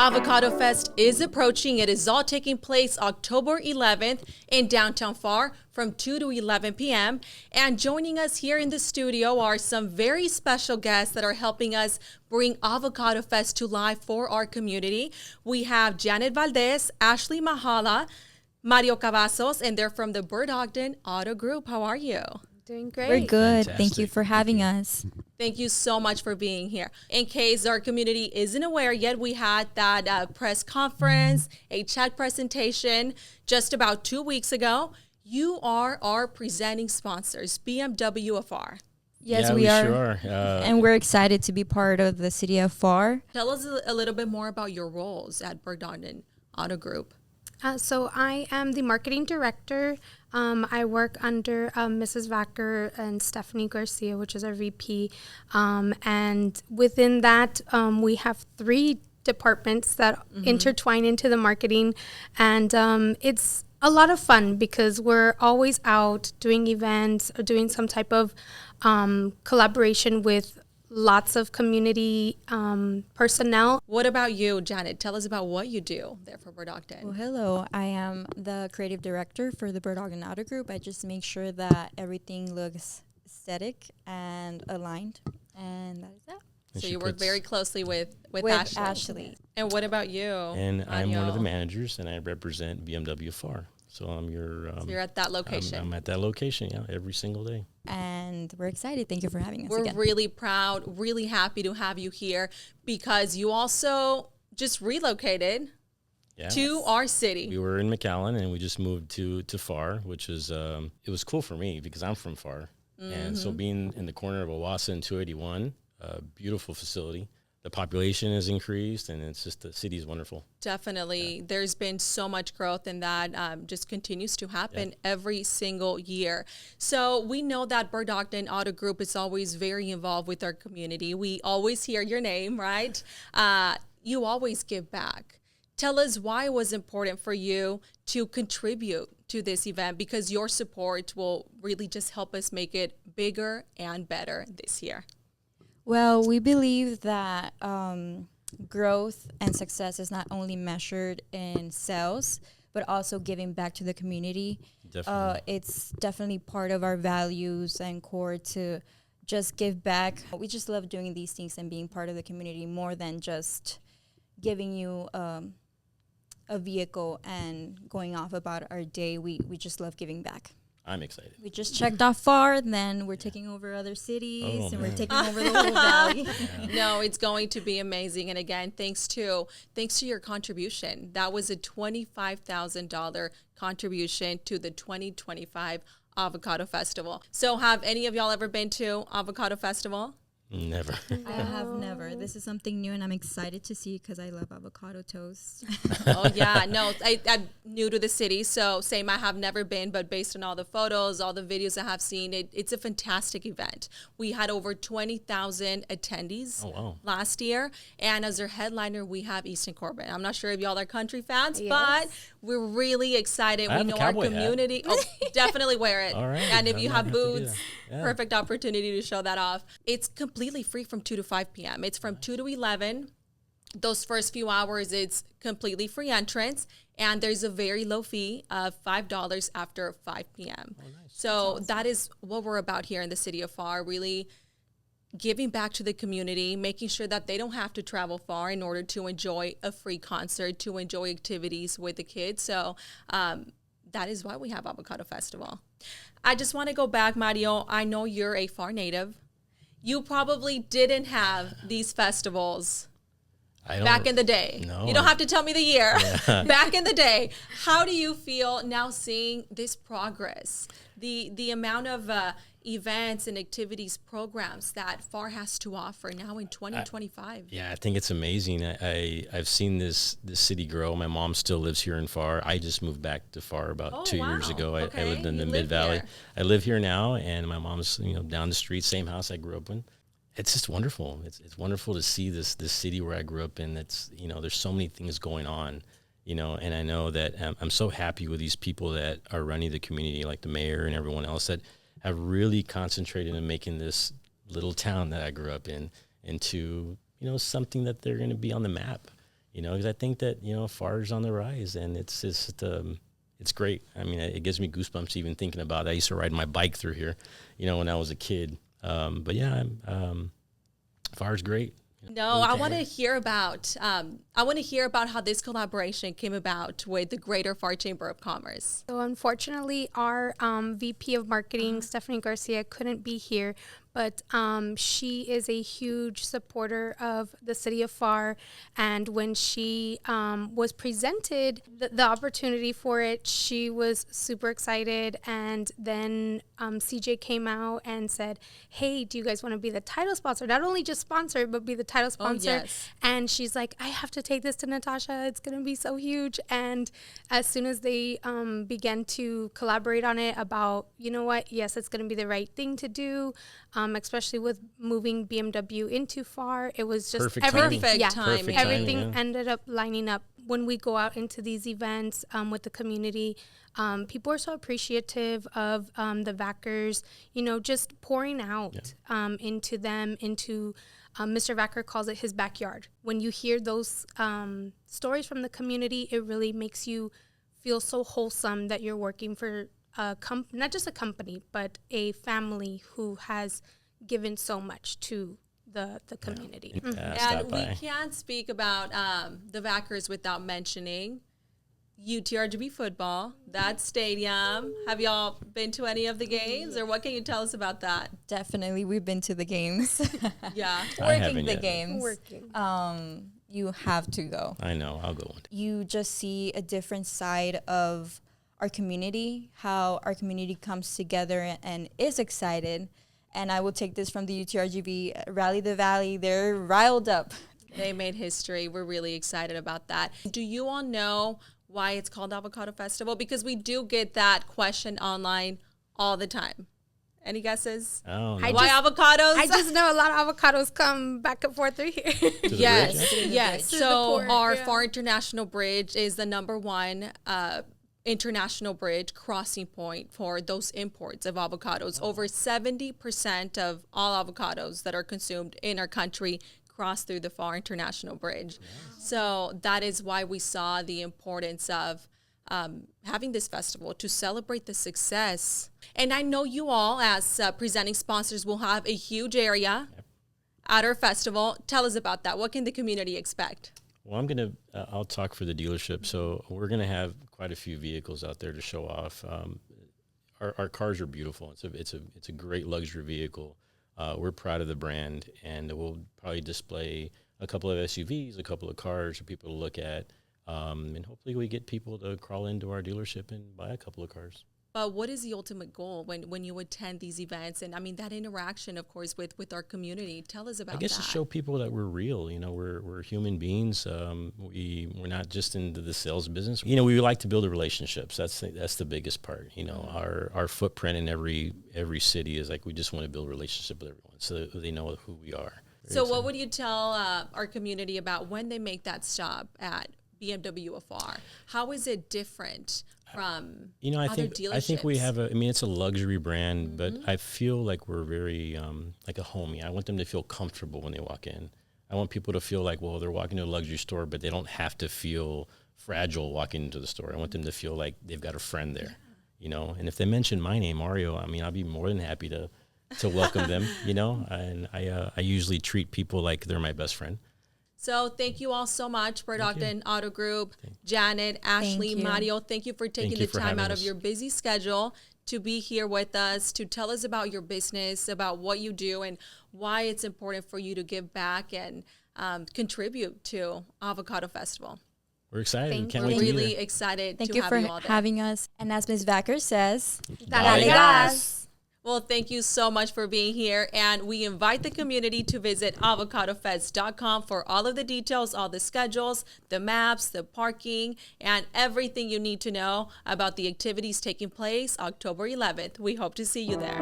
Avocado Fest is approaching. It is all taking place October 11th in downtown Pharr from 2 to 11 p.m. And joining us here in the studio are some very special guests that are helping us bring Avocado Fest to life for our community. We have Janet Valdez, Ashley Mahala, Mario Cavazos, and they're from the Bird Ogden Auto Group. How are you? Doing great. We're good. Fantastic. Thank you for having us. Thank you so much for being here. In case our community isn't aware yet, we had that press conference, a chat presentation just about 2 weeks ago. You are our presenting sponsors, BMW of Pharr. Yes, yeah, we are. Sure are. And we're excited to be part of the city of Pharr. Tell us a little bit more about your roles at Bird Ogden Auto Group. So I am the marketing director. I work under Mrs. Vacker and Stephanie Garcia, which is our VP. And within that, we have 3 departments that intertwine into the marketing. And it's a lot of fun because we're always out doing events or doing some type of collaboration with lots of community personnel. What about you, Janet? Tell us about what you do there for Bird Ogden. Well, hello. I am the creative director for the Bird Ogden Auto Group. I just make sure that everything looks aesthetic and aligned. And that is that. So you work very closely with Ashley. And what about you? And I'm one of the Anyo? managers, and I represent BMW of Pharr. So I'm your. So you're at that location. I'm at that location, yeah, every single day. And we're excited. Thank you for having us We're again. really proud, really happy to have you here because you also just relocated Yeah. to our city. We were in McAllen, and we just moved to Pharr, which is it was cool for me because I'm from Pharr, and so being in the corner of Owasso and 281, beautiful facility. The population has increased, and it's just the city's wonderful. Definitely. Yeah. There's been so much growth, and that just continues to happen every single year. So we know that Bird Ogden Auto Group is always very involved with our community. We always hear your name, right? You always give back. Tell us why it was important for you to contribute to this event, because your support will really just help us make it bigger and better this year. Well, we believe that growth and success is not only measured in sales, but also giving back to the community. Definitely. It's definitely part of our values and core to just give back. We just love doing these things and being part of the community more than just giving you a vehicle and going off about our day. We just love giving back. I'm excited. We just checked off Pharr, and then we're taking over other cities, and we're taking over the whole valley. No, it's going to be amazing. And again, thanks to your contribution. That was a $25,000 contribution to the 2025 Avocado Festival. So have any of y'all ever been to Avocado Festival? Never. I have never. This is something new, and I'm excited to see because I love avocado toast. Oh, yeah. No, I'm new to the city, so same, I have never been, but based on all the photos, all the videos I have seen, it's a fantastic event. We had over 20,000 attendees last year, and as our headliner, we have Easton Corbin. I'm not sure if y'all are country fans, but we're really excited. I We have know a our cowboy community. Oh, definitely wear it. All right. And if I'm you not have gonna do boots, that. Yeah. perfect opportunity to show that off. It's completely free from 2 to 5 p.m. It's from 2 to 11. Those first few hours, it's completely free entrance, and there's a very low fee of $5 after 5 p.m. Oh, nice. So that is what we're about here in the city of Pharr, really giving back to the community, making sure that they don't have to travel far in order to enjoy a free concert, to enjoy activities with the kids. So that is why we have Avocado Festival. I just want to go back, Mario. I know you're a Pharr native. You probably didn't have these festivals back in the day. No. You don't have to tell me the year. Yeah. Back in the day. How do you feel now seeing this progress? The amount of events and activities, programs that Pharr has to offer now in 2025. I think it's amazing. I've seen this city grow. My mom still lives here in Pharr. I just moved back to Pharr about 2 years ago. I lived in the Mid Valley. I live here now, and my mom's down the street, same house I grew up in. It's just wonderful. It's wonderful to see this city where I grew up in. It's there's so many things going on. And I know that I'm so happy with these people that are running the community, like the mayor and everyone else, that have really concentrated on making this little town that I grew up in into, something that they're going to be on the map. You know, because I think that, you know, Pharr's on the rise, and it's just, it's great. I mean, it gives me goosebumps even thinking about it. I used to ride my bike through here, you know, when I was a kid. But yeah, Pharr's great. No, I want to hear about how this collaboration came about with the Greater Pharr Chamber of Commerce. So unfortunately, our VP of Marketing, Stephanie Garcia, couldn't be here, but she is a huge supporter of the city of Pharr. And when she was presented the opportunity for it, she was super excited. And then CJ came out and said, hey, do you guys want to be the title sponsor? Not only just sponsor, but be the title sponsor. Oh, yes. And she's like, I have to take this to Natasha. It's going to be so huge. And as soon as they began to collaborate on it about, you know what, yes, it's going to be the right thing to do, especially with moving BMW into Pharr. It was just Perfect timing. Everything ended up lining up. When we go out into these events with the community, people are so appreciative of the Vackers, you know, just pouring out into them, into Mr. Vacker calls it his backyard. When you hear those stories from the community, it really makes you feel so wholesome that you're working for not just a company, but a family who has given so much to the community. And we can't speak about the Vackers without mentioning UTRGB football, that stadium. Have y'all been to any of the games, or what can you tell us about that? Definitely, we've been to the games. Yeah. Working the games. You have to go. I know, I'll go one day. You just see a different side of our community, how our community comes together and is excited. And I will take this from the UTRGB Rally the Valley. They're riled up. They made history. We're really excited about that. Do you all know why it's called Avocado Festival? Because we do get that question online all the time. Any guesses? Oh, no. Why avocados? I just know a lot of avocados come back and forth through here. Yes. So our yeah. Pharr International Bridge is the #1 international bridge crossing point for those imports of avocados. Over 70% of all avocados that are consumed in our country cross through the Pharr International Bridge. So that is why we saw the importance of having this festival to celebrate the success. And I know you all, as presenting sponsors, will have a huge area at our festival. Tell us about that. What can the community expect? Well, I'll talk for the dealership. So we're going to have quite a few vehicles out there to show off. Our cars are beautiful. It's a great luxury vehicle. We're proud of the brand, and we'll probably display a couple of SUVs, a couple of cars for people to look at. And hopefully we get people to crawl into our dealership and buy a couple of cars. But what is the ultimate goal when you attend these events? And I mean, that interaction, of course, with our community. Tell us about that. I guess to show people that we're real. You know, we're human beings. We're not just into the sales business. You know, we like to build relationships. That's the biggest part. You know, our footprint in every city is like we just want to build a relationship with everyone so that they know who we are. So what would you tell our community about when they make that stop at BMW of Pharr? How is it different from other dealerships? I think we have it's a luxury brand, but I feel like we're very like a homie. I want them to feel comfortable when they walk in. I want people to feel like, well, they're walking to a luxury store, but they don't have to feel fragile walking into the store. I want them to feel like they've got a friend there, you know? And if they mention my name, Mario, I mean, I'll be more than happy to welcome them, you know? And I usually treat people like they're my best friend. So thank you all so much, Ogden Auto Group, Janet, Ashley, Mario. Thank you for taking the time out of your busy schedule to be here with us, to tell us about your business, about what you do, and why it's important for you to give back and contribute to Avocado Festival. We're excited. We're really excited to have you all there. Thank you for having us. And as Ms. Vacker says, Dale gas. Well, thank you so much for being here. And we invite the community to visit avocadofest.com for all of the details, all the schedules, the maps, the parking, and everything you need to know about the activities taking place October 11th. We hope to see you there.